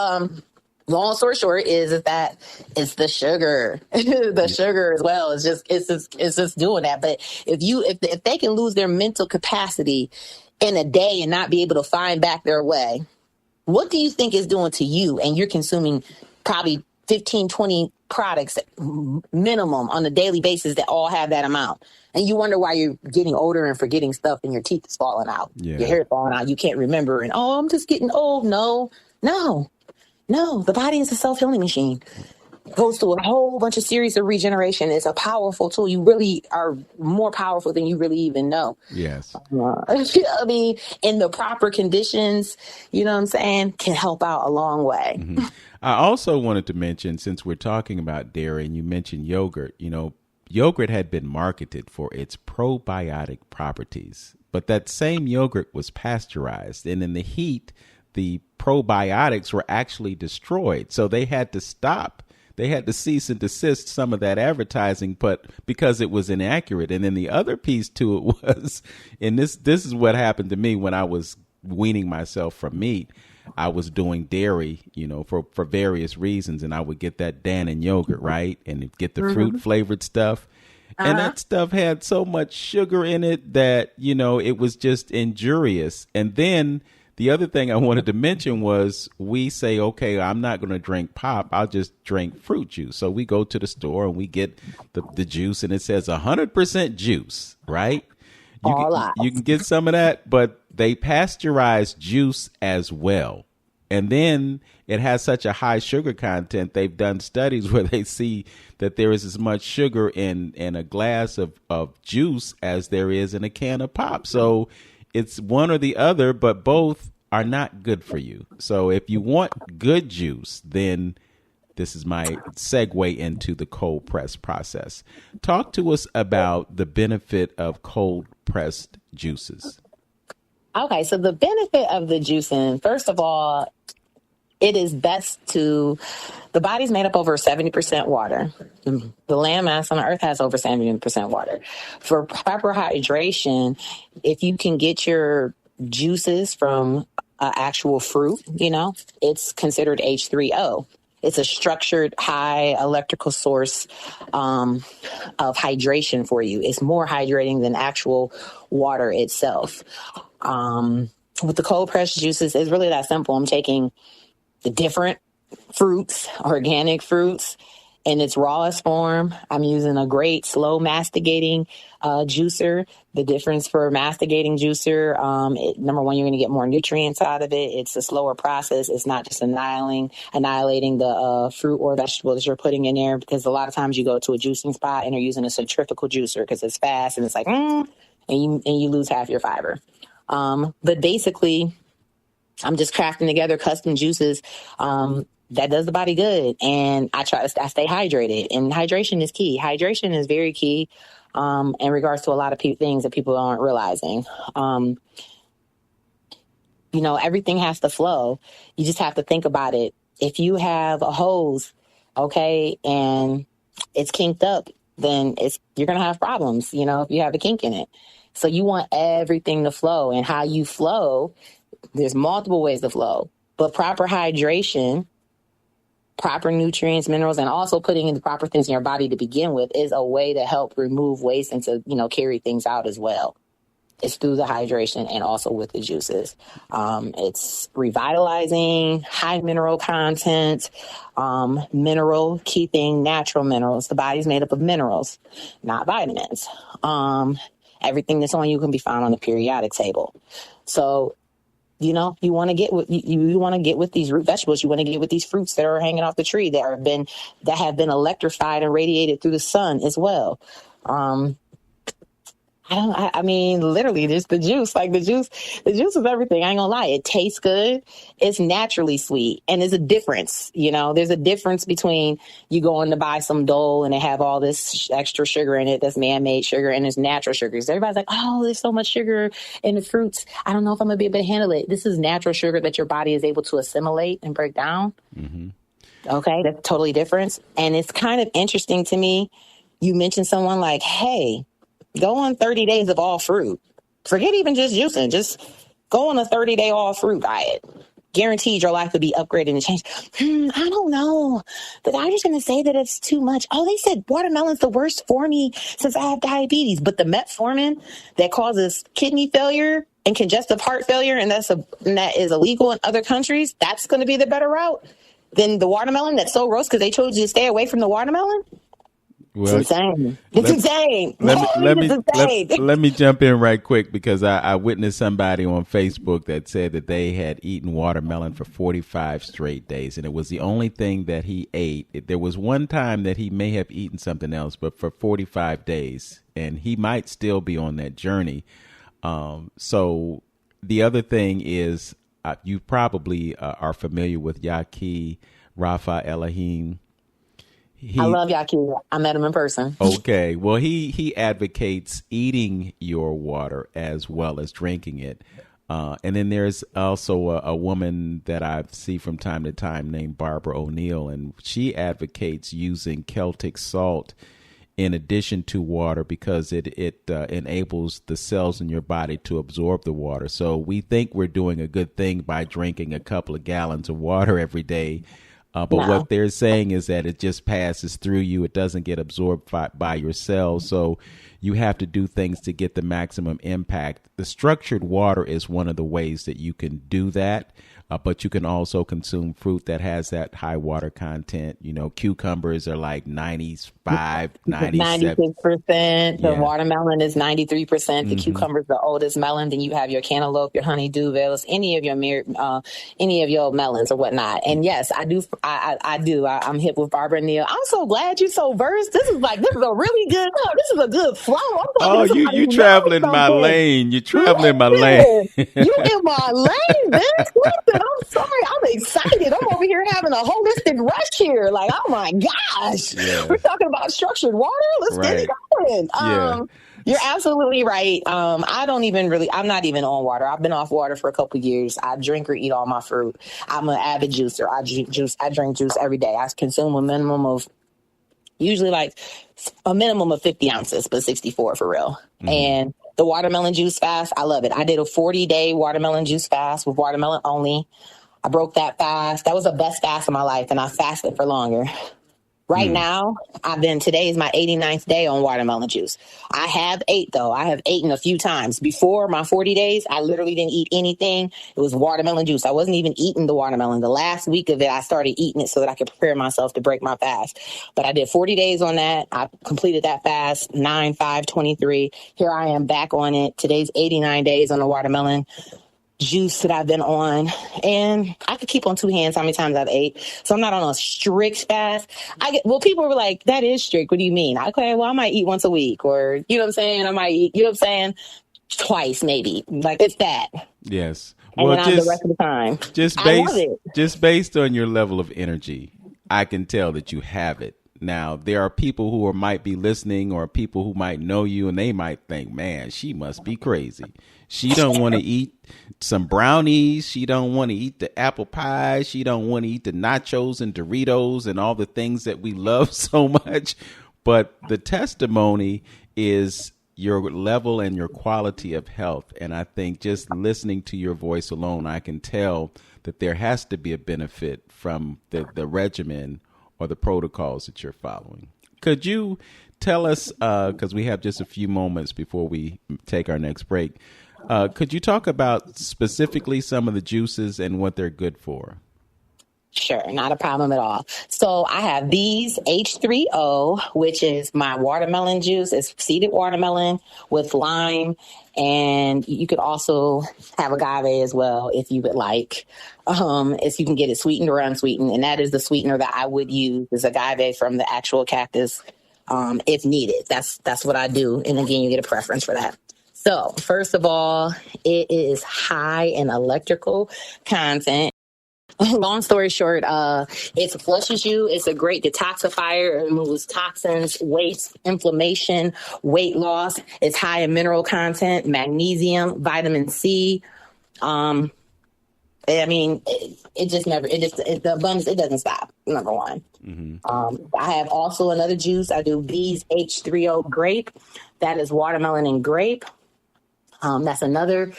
long story short is that it's the sugar. The sugar as well. It's just doing that. But if they can lose their mental capacity in a day and not be able to find back their way, what do you think it's doing to you? And you're consuming probably 15, 20 products minimum on a daily basis that all have that amount. And you wonder why you're getting older and forgetting stuff and your teeth is falling out. Yeah. Your hair is falling out. You can't remember. And, I'm just getting old. No. The body is a self-healing machine. It goes through a whole bunch of series of regeneration. It's a powerful tool. You really are more powerful than you really even know. Yes. I mean, in the proper conditions, you know what I'm saying, can help out a long way. Mm-hmm. I also wanted to mention, since we're talking about dairy and you mentioned yogurt, yogurt had been marketed for its probiotic properties, but that same yogurt was pasteurized, and in the heat, the probiotics were actually destroyed. So they had to stop. They had to cease and desist some of that advertising, but because it was inaccurate. And then the other piece to it was, and this is what happened to me when I was weaning myself from meat. I was doing dairy, for various reasons, and I would get that Dannon yogurt, right, and get the fruit flavored stuff. And that stuff had so much sugar in it that, it was just injurious. And then the other thing I wanted to mention was we say, okay, I'm not going to drink pop. I'll just drink fruit juice. So we go to the store and we get the juice, and it says 100% juice, right? You can get some of that, but they pasteurize juice as well. And then it has such a high sugar content. They've done studies where they see that there is as much sugar in a glass of juice as there is in a can of pop. So it's one or the other, but both are not good for you. So if you want good juice, then this is my segue into the cold press process. Talk to us about the benefit of cold pressed juices. Okay, so the benefit of the juicing, first of all, it is best the body's made up over 70% water. The land mass on the earth has over 70% water. For proper hydration, if you can get your juices from actual fruit, it's considered H3O. It's a structured high electrical source of hydration for you. It's more hydrating than actual water itself. With the cold pressed juices, it's really that simple. I'm taking the different fruits, organic fruits, in its rawest form. I'm using a great slow masticating juicer. The difference for masticating juicer, number one, you're going to get more nutrients out of it. It's a slower process. It's not just annihilating the fruit or vegetable that you're putting in there, because a lot of times you go to a juicing spot and they're using a centrifugal juicer because it's fast and it's like, and you lose half your fiber. But basically, I'm just crafting together custom juices that does the body good. And I stay hydrated. And hydration is key. Hydration is very key in regards to a lot of things that people aren't realizing. Everything has to flow. You just have to think about it. If you have a hose, okay, and it's kinked up, then you're going to have problems, if you have a kink in it. So you want everything to flow, and how you flow, there's multiple ways to flow, but proper hydration, proper nutrients, minerals, and also putting in the proper things in your body to begin with is a way to help remove waste and to, carry things out as well. It's through the hydration and also with the juices. It's revitalizing, high mineral content, keeping natural minerals. The body's made up of minerals, not vitamins. Everything that's on you can be found on the periodic table. So, you want to get with you want to get with these root vegetables. You want to get with these fruits that are hanging off the tree that have been electrified and radiated through the sun as well. Literally, just the juice. Like the juice is everything. I ain't gonna lie. It tastes good. It's naturally sweet. And there's a difference, there's a difference between you going to buy some Dole and they have all this extra sugar in it. That's man-made sugar, and it's natural sugars. Everybody's like, oh, there's so much sugar in the fruits. I don't know if I'm gonna be able to handle it. This is natural sugar that your body is able to assimilate and break down. Mm-hmm. Okay. That's totally different. And it's kind of interesting to me. You mentioned someone like, hey, go on 30 days of all fruit. Forget even just juicing. Just go on a 30-day all fruit diet. Guaranteed your life would be upgraded and changed. I don't know. The doctor's going to say that it's too much. Oh, they said watermelon's the worst for me since I have diabetes. But the metformin that causes kidney failure and congestive heart failure, and that is illegal in other countries, that's going to be the better route. than the watermelon that's so gross because they told you to stay away from the watermelon? Well, it's insane. It's insane. Let me jump in right quick because I witnessed somebody on Facebook that said that they had eaten watermelon for 45 straight days, and it was the only thing that he ate. There was one time that he may have eaten something else, but for 45 days, and he might still be on that journey. So the other thing is you probably are familiar with Yaqui Rafa Elohim. I love Yaqui. I met him in person. Okay. Well, he advocates eating your water as well as drinking it. And then there's also a woman that I see from time to time named Barbara O'Neill, and she advocates using Celtic salt in addition to water because it enables the cells in your body to absorb the water. So we think we're doing a good thing by drinking a couple of gallons of water every day. But what they're saying is that it just passes through you. It doesn't get absorbed by your cells. So you have to do things to get the maximum impact. The structured water is one of the ways that you can do that. But you can also consume fruit that has that high water content. You know, cucumbers are like 95, 97. 96%. The watermelon is 93%. The cucumber is the oldest melon. Then you have your cantaloupe, your honeydew veils, any of your melons or whatnot. And yes, I do. I'm hip with Barbara Neal. I'm so glad you're so versed. This is a really good. This is a good flow. You traveling my lane. You're traveling my lane. You in my lane, bitch. Listen, I'm sorry. I'm excited. I'm over here having a holistic rush here. Like, oh my gosh. Yeah. We're talking about structured water. Let's get it going. You're absolutely right. I'm not even on water. I've been off water for a couple of years. I drink or eat all my fruit. I'm an avid juicer. I drink juice every day. I consume a minimum of 50 ounces, but 64 for real. And the watermelon juice fast, I love it. I did a 40-day watermelon juice fast with watermelon only. I broke that fast. That was the best fast of my life, and I fasted for longer. Right now, today is my 89th day on watermelon juice. I have eaten a few times. Before my 40 days, I literally didn't eat anything. It was watermelon juice. I wasn't even eating the watermelon. The last week of it, I started eating it so that I could prepare myself to break my fast. But I did 40 days on that. I completed that fast, 9/5/23. Here I am back on it. Today's 89 days on the watermelon juice that I've been on, and I could keep on two hands how many times I've ate. So I'm not on a strict fast. People were like, that is strict. What do you mean? Okay, well, I might eat once a week, or you know what I'm saying? I might eat, you know what I'm saying? Twice, maybe. Like, it's that. Yes. And well, then the rest of the time. Just based on your level of energy, I can tell that you have it. Now, there are people who might be listening, or people who might know you, and they might think, man, she must be crazy. She don't want to eat some brownies. She don't want to eat the apple pie. She don't want to eat the nachos and Doritos and all the things that we love so much. But the testimony is your level and your quality of health. And I think just listening to your voice alone, I can tell that there has to be a benefit from the regimen or the protocols that you're following. Could you tell us, because we have just a few moments before we take our next break, could you talk about specifically some of the juices and what they're good for? Sure, not a problem at all. So I have these H3O, which is my watermelon juice. It's seeded watermelon with lime, and you could also have agave as well if you would like. If you can get it sweetened or unsweetened, and that is the sweetener that I would use, is agave from the actual cactus, if needed. That's what I do, and again, you get a preference for that. So first of all, it is high in electrical content. Long story short, it flushes you. It's a great detoxifier. It removes toxins, waste, inflammation, weight loss. It's high in mineral content, magnesium, vitamin C. The abundance, it doesn't stop, number one. I have also another juice. I do B's H3O grape. That is watermelon and grape. That's another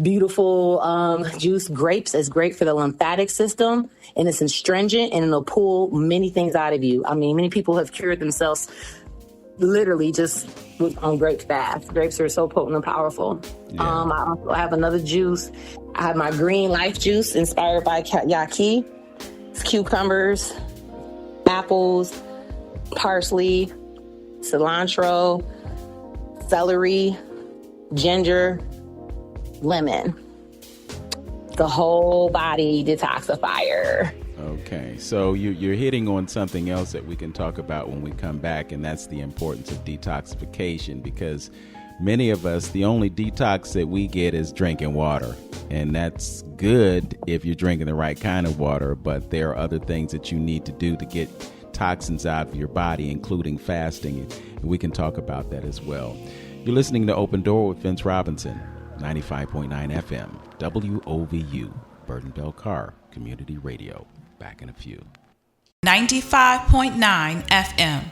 beautiful juice. Grapes is great for the lymphatic system, and it's astringent, and it'll pull many things out of you. I mean, many people have cured themselves literally just on grape fast. Grapes are so potent and powerful. Yeah. I also have another juice. I have my green life juice inspired by Yaqui. cucumbers, apples, parsley, cilantro, celery, ginger, lemon. The whole body detoxifier. Okay, so you're hitting on something else that we can talk about when we come back, and that's the importance of detoxification, because many of us, the only detox that we get is drinking water, and that's good if you're drinking the right kind of water, but there are other things that you need to do to get toxins out of your body, including fasting, and we can talk about that as well. You're listening to Open Door with Vince Robinson, 95.9 FM, WOVU, Burton Bell Carr Community Radio. Back in a few. 95.9 FM.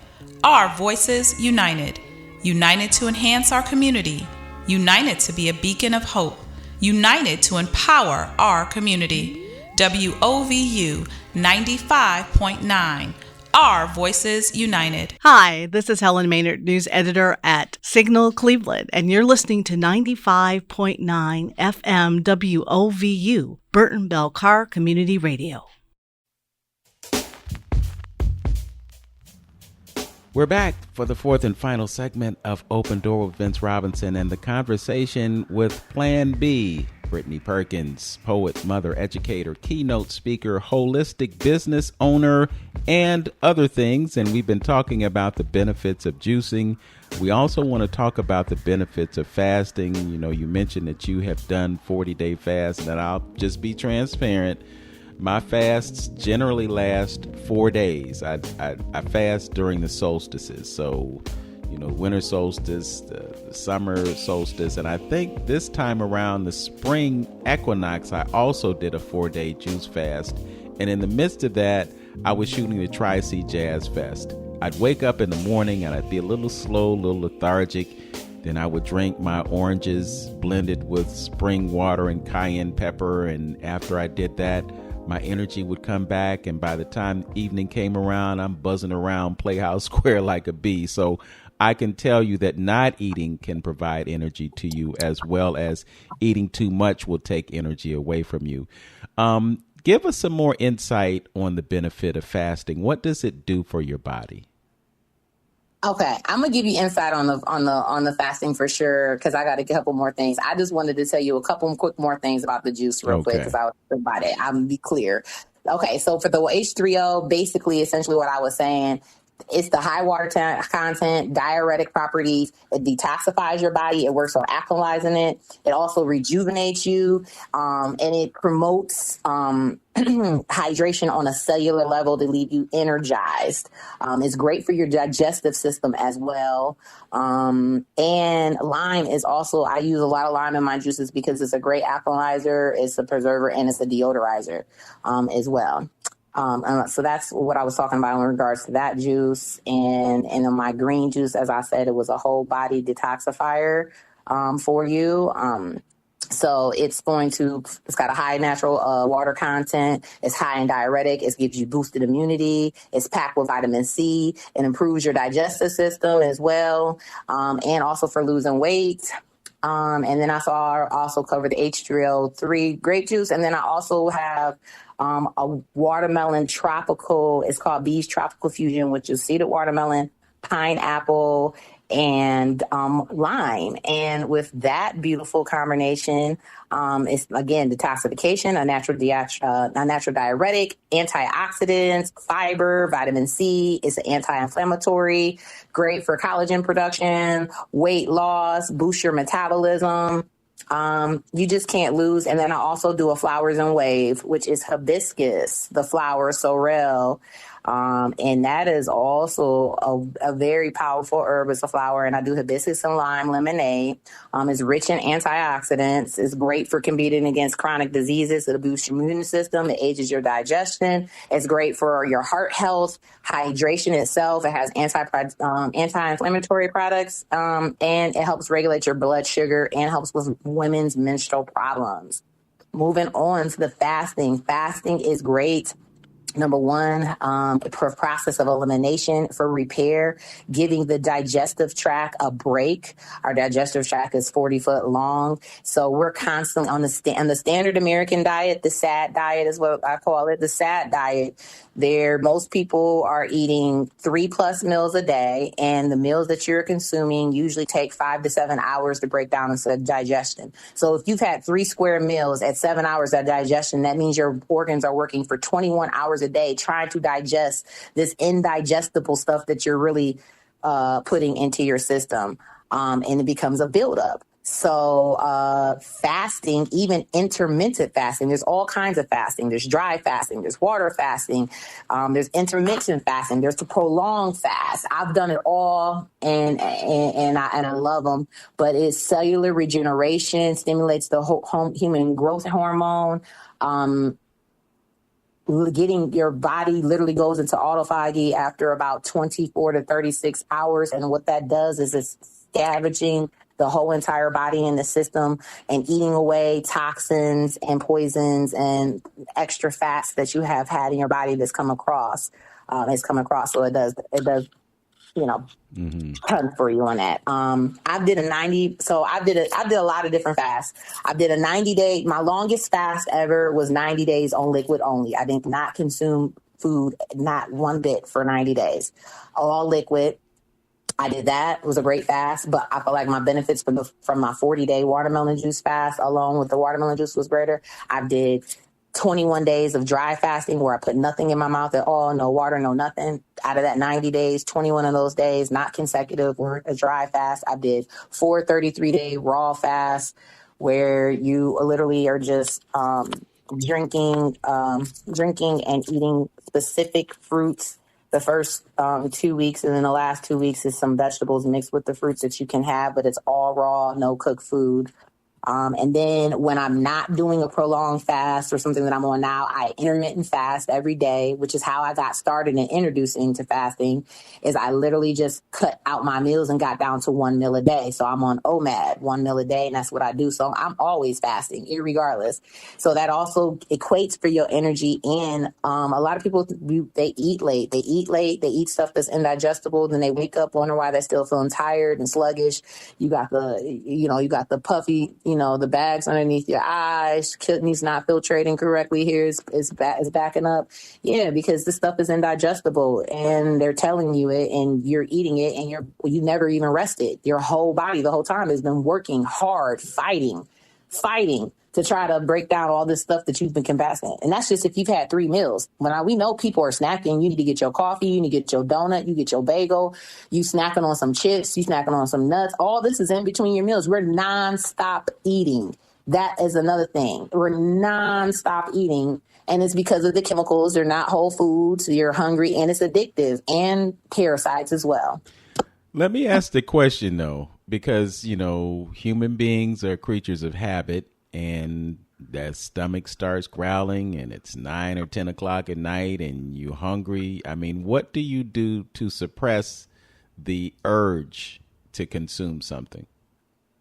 Our voices united. United to enhance our community. United to be a beacon of hope. United to empower our community. WOVU 95.9. Our voices united. Hi, this is Helen Maynard, news editor at Signal Cleveland, and you're listening to 95.9 FM WOVU, Burton Bell Carr Community Radio. We're back for the fourth and final segment of Open Door with Vince Robinson and the conversation with Plan B, Brittney Perkins, poet, mother, educator, keynote speaker, holistic business owner, and other things. And we've been talking about the benefits of juicing. We also want to talk about the benefits of fasting. You know, you mentioned that you have done 40-day fasts, and I'll just be transparent. My fasts generally last 4 days. I fast during the solstices. So, you know, winter solstice, the summer solstice. And I think this time around, the spring equinox, I also did a 4-day juice fast. And in the midst of that, I was shooting the Tri-C Jazz Fest. I'd wake up in the morning and I'd be a little slow, a little lethargic. Then I would drink my oranges blended with spring water and cayenne pepper. And after I did that, my energy would come back, and by the time evening came around, I'm buzzing around Playhouse Square like a bee. So I can tell you that not eating can provide energy to you, as well as eating too much will take energy away from you. Give us some more insight on the benefit of fasting. What does it do for your body? Okay, I'm gonna give you insight on the fasting for sure, because I got a couple more things. I just wanted to tell you a couple quick more things about the juice real quick, because I was about it. I'm gonna be clear. Okay, so for the H3O, basically, essentially what I was saying, it's the high water content, diuretic properties. It detoxifies your body. It works on alkalizing it. It also rejuvenates you, and it promotes hydration on a cellular level to leave you energized. It's great for your digestive system as well. And lime is also, I use a lot of lime in my juices because it's a great alkalizer, it's a preserver, and it's a deodorizer as well. So that's what I was talking about in regards to that juice. And in my green juice, as I said, it was a whole body detoxifier for you. So it's got a high natural water content. It's high in diuretic. It gives you boosted immunity. It's packed with vitamin C. It improves your digestive system as well. And also for losing weight. And then I also cover the H3O3 grape juice. And then I also have a watermelon tropical. It's called Bee's Tropical Fusion, which is seeded watermelon, pineapple, and lime. And with that beautiful combination, it's, again, detoxification, a natural diuretic, antioxidants, fiber, vitamin C. It's an anti-inflammatory, great for collagen production, weight loss, boost your metabolism. You just can't lose. And then I also do a flowers and wave, which is hibiscus, the flower sorrel. And that is also a very powerful herb. It's a flower, and I do hibiscus and lime lemonade. It's rich in antioxidants. It's great for competing against chronic diseases. It'll boost your immune system. It aids your digestion. It's great for your heart health, hydration itself. It has anti-inflammatory products, and it helps regulate your blood sugar and helps with women's menstrual problems. Moving on to the fasting. Fasting is great Number one, process of elimination for repair, giving the digestive tract a break. Our digestive tract is 40 foot long. So we're constantly on the standard American diet. The SAD diet is what I call it. The SAD diet. Most people are eating 3+ meals a day, and the meals that you're consuming usually take 5 to 7 hours to break down into digestion. So if you've had 3 square meals at 7 hours of digestion, that means your organs are working for 21 hours a day trying to digest this indigestible stuff that you're really putting into your system, and it becomes a buildup. So fasting, even intermittent fasting, there's all kinds of fasting. There's dry fasting, there's water fasting, there's intermittent fasting, there's the prolonged fast. I've done it all, and I love them. But it's cellular regeneration, stimulates the human growth hormone. Getting your body literally goes into autophagy after about 24 to 36 hours. And what that does is it's scavenging the whole entire body in the system and eating away toxins and poisons and extra fats that you have had in your body that's come across. So it does, hunt for you on that. I did a lot of different fasts. I did a 90-day, my longest fast ever was 90 days on liquid only. I did not consume food, not one bit, for 90 days, all liquid. I did that. It was a great fast, but I feel like my benefits from my 40-day watermelon juice fast, along with the watermelon juice, was greater. I did 21 days of dry fasting where I put nothing in my mouth at all, no water, no nothing. Out of that 90 days, 21 of those days, not consecutive, were a dry fast. I did 4 33-day raw fasts where you literally are just drinking and eating specific fruits the first 2 weeks, and then the last 2 weeks is some vegetables mixed with the fruits that you can have, but it's all raw, no cooked food. And then when I'm not doing a prolonged fast or something that I'm on now, I intermittent fast every day, which is how I got started in introducing to fasting, is I literally just cut out my meals and got down to 1 meal a day. So I'm on OMAD, 1 meal a day, and that's what I do. So I'm always fasting, irregardless. So that also equates for your energy. And a lot of people, they eat late. They eat stuff that's indigestible. Then they wake up, wonder why they're still feeling tired and sluggish. You got the puffy, the bags underneath your eyes, kidneys not filtrating correctly here is backing up. Yeah, because this stuff is indigestible and they're telling you it and you're eating it and you never even rested. Your whole body the whole time has been working hard, fighting to try to break down all this stuff that you've been combating. And that's just if you've had 3 meals. When we know people are snacking, you need to get your coffee, you need to get your donut, you get your bagel, you snacking on some chips, you snacking on some nuts. All this is in between your meals. We're nonstop eating. That is another thing. We're nonstop eating. And it's because of the chemicals. They're not whole foods. You're hungry and it's addictive, and parasites as well. Let me ask the question, though, because, human beings are creatures of habit. And that stomach starts growling and it's 9 or 10 o'clock at night and you're hungry. I mean, what do you do to suppress the urge to consume something?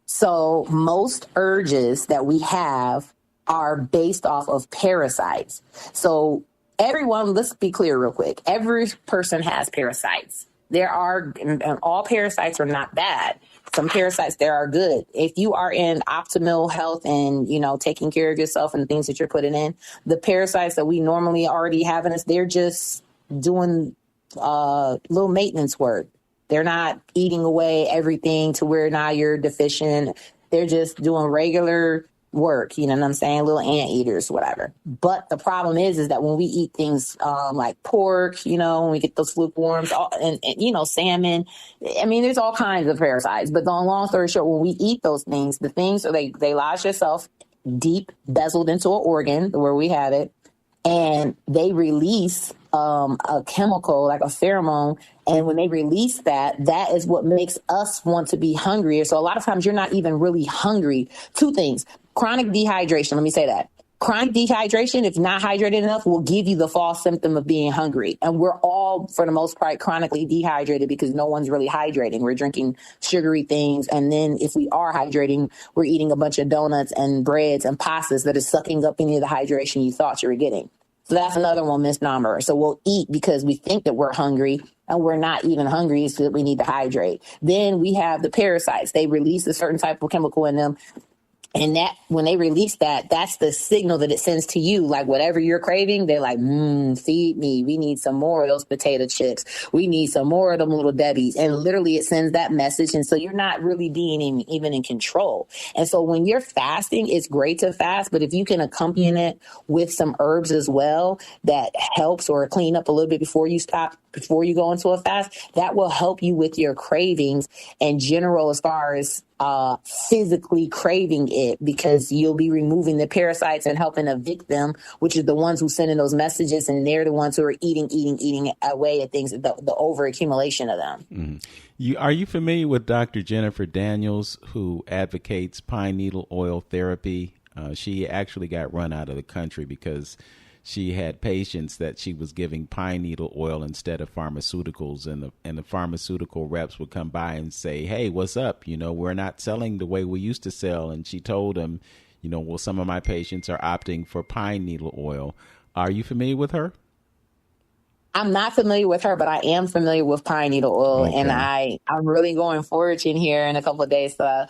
So most urges that we have are based off of parasites. So let's be clear real quick. Every person has parasites. And all parasites are not bad. Some parasites there are good. If you are in optimal health and, taking care of yourself and the things that you're putting in, the parasites that we normally already have in us, they're just doing little maintenance work. They're not eating away everything to where now you're deficient. They're just doing regular work, you know what I'm saying? Little anteaters, whatever. But the problem is that when we eat things like pork, when we get those flukeworms and salmon, I mean, there's all kinds of parasites. But the long story short, when we eat those things, they lodge themselves deep, bezeled into an organ where we have it, and they release a chemical like a pheromone. And when they release that is what makes us want to be hungrier. So a lot of times you're not even really hungry. 2 things. Chronic dehydration. Let me say that. Chronic dehydration, if not hydrated enough, will give you the false symptom of being hungry. And we're all, for the most part, chronically dehydrated because no one's really hydrating. We're drinking sugary things. And then if we are hydrating, we're eating a bunch of donuts and breads and pastas that is sucking up any of the hydration you thought you were getting. So that's another one misnomer. So we'll eat because we think that we're hungry, and we're not even hungry, so that we need to hydrate. Then we have the parasites. They release a certain type of chemical in them. And that, when they release that, that's the signal that it sends to you. Like, whatever you're craving, they're like, feed me. We need some more of those potato chips. We need some more of them little Debbies. And literally it sends that message. And so you're not really being even in control. And so when you're fasting, it's great to fast, but if you can accompany it with some herbs as well, that helps, or clean up a little bit before you go into a fast, that will help you with your cravings in general, as far as physically craving it, because you'll be removing the parasites and helping evict them, which is the ones who send in those messages, and they're the ones who are eating away at things, the over accumulation of them. Mm-hmm. Are you familiar with Dr. Jennifer Daniels, who advocates pine needle oil therapy? She actually got run out of the country because she had patients that she was giving pine needle oil instead of pharmaceuticals, and the pharmaceutical reps would come by and say, "Hey, what's up? We're not selling the way we used to sell." And she told them, well, some of my patients are opting for pine needle oil. Are you familiar with her? I'm not familiar with her, but I am familiar with pine needle oil. Okay. And I'm really going forward in here in a couple of days to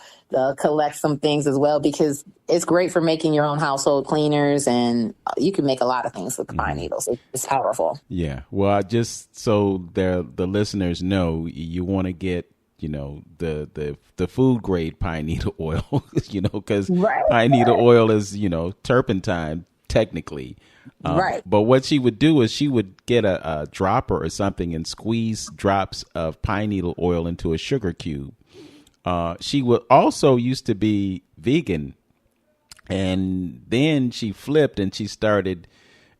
collect some things as well, because it's great for making your own household cleaners, and you can make a lot of things with pine needles. It's powerful. Yeah. Well, just so the listeners know, you want to get, the food grade pine needle oil, because right. Pine needle oil is, turpentine technically. Right. But what she would do is she would get a dropper or something and squeeze drops of pine needle oil into a sugar cube. She would also used to be vegan, and then she flipped and she started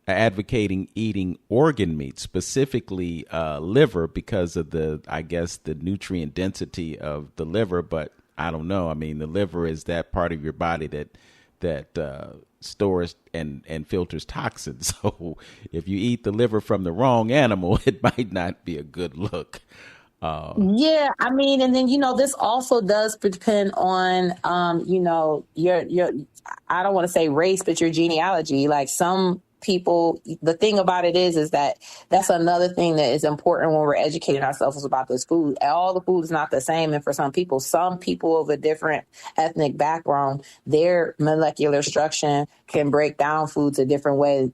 advocating eating organ meat, specifically liver, because of the nutrient density of the liver. But I don't know. I mean, the liver is that part of your body that stores and filters toxins. So if you eat the liver from the wrong animal, it might not be a good look. Yeah, I mean, and then, this also does depend on, your, I don't want to say race, but your genealogy. Like, some people, the thing about it is that that's another thing that is important when we're educating ourselves about this food. All the food is not the same. And for some people of a different ethnic background, their molecular structure can break down foods a different way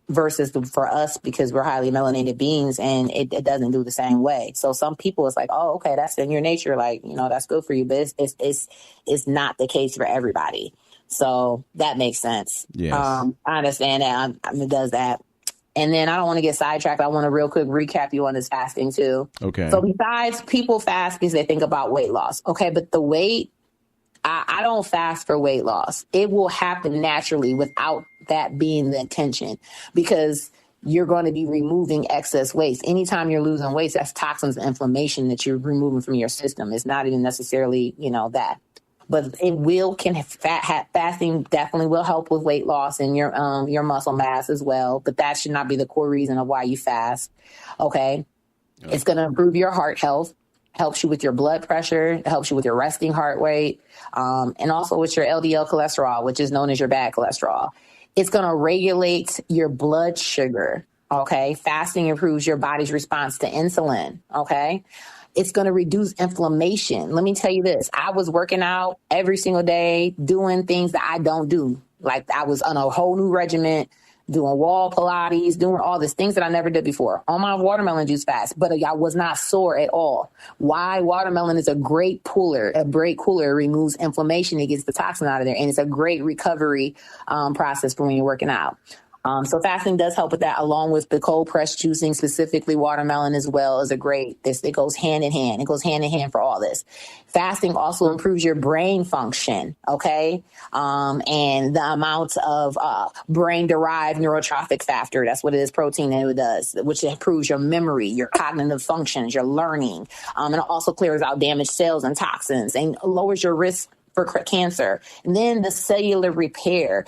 versus for us, because we're highly melanated beings, and it doesn't do the same way. So some people, it's like, oh, okay, that's in your nature. Like, that's good for you. But it's not the case for everybody. So that makes sense. Yes. I understand that. It does that. And then I don't want to get sidetracked. I want to real quick recap you on this fasting too. Okay. So besides, people fast because they think about weight loss. Okay. But the weight, I don't fast for weight loss. It will happen naturally without that being the intention, because you're going to be removing excess waste. Anytime you're losing weight, that's toxins and inflammation that you're removing from your system. It's not even necessarily, that. But fasting definitely will help with weight loss and your muscle mass as well. But that should not be the core reason of why you fast. Okay. It's going to improve your heart health, helps you with your blood pressure, helps you with your resting heart rate, and also with your LDL cholesterol, which is known as your bad cholesterol. It's going to regulate your blood sugar. Okay. Fasting improves your body's response to insulin. Okay. It's going to reduce inflammation. Let me tell you this. I was working out every single day, doing things that I don't do. Like, I was on a whole new regimen, doing wall Pilates, doing all these things that I never did before on my watermelon juice fast, but I was not sore at all. Why? Watermelon is a great cooler. A great cooler removes inflammation. It gets the toxin out of there. And it's a great recovery process for when you're working out. So fasting does help with that, along with the cold press juicing, specifically watermelon as well, is it goes hand in hand. It goes hand in hand for all this. Fasting also improves your brain function. Okay. And the amount of, brain derived neurotrophic factor, that's what it is, protein that it does, which improves your memory, your cognitive functions, your learning. And it also clears out damaged cells and toxins and lowers your risk for cancer. And then the cellular repair.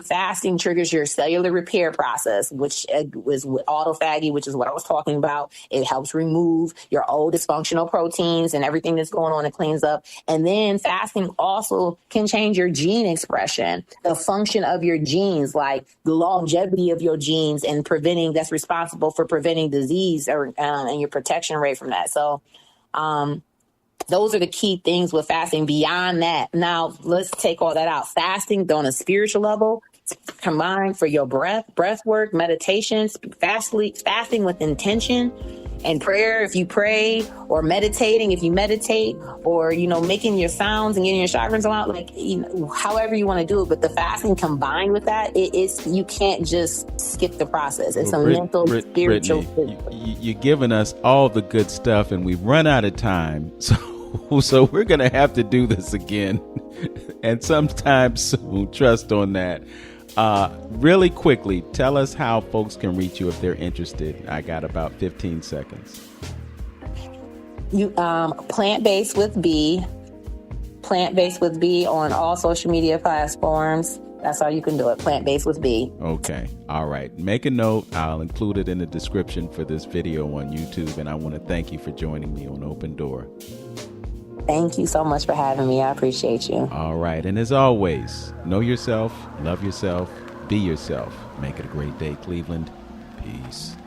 Fasting triggers your cellular repair process, which was autophagy, which is what I was talking about. It helps remove your old dysfunctional proteins and everything that's going on. It cleans up. And then fasting also can change your gene expression, the function of your genes, like the longevity of your genes, and that's responsible for preventing disease and your protection rate from that. So, those are the key things with fasting. Beyond that, now let's take all that out. Fasting on a spiritual level, combined for your breath work, meditation, fasting with intention and prayer if you pray, or meditating if you meditate, or, making your sounds and getting your chakras out, however you want to do it. But the fasting combined with that, you can't just skip the process. It's mental, spiritual. Brittney, you're giving us all the good stuff, and we've run out of time. So we're going to have to do this again and sometime soon. Trust on that. Really quickly, tell us how folks can reach you if they're interested. I got about 15 seconds. You plant-based with B on all social media platforms. That's how you can do it. Plant-based with B. Okay. All right. Make a note. I'll include it in the description for this video on YouTube. And I want to thank you for joining me on Open Door. Thank you so much for having me. I appreciate you. All right. And as always, know yourself, love yourself, be yourself. Make it a great day, Cleveland. Peace.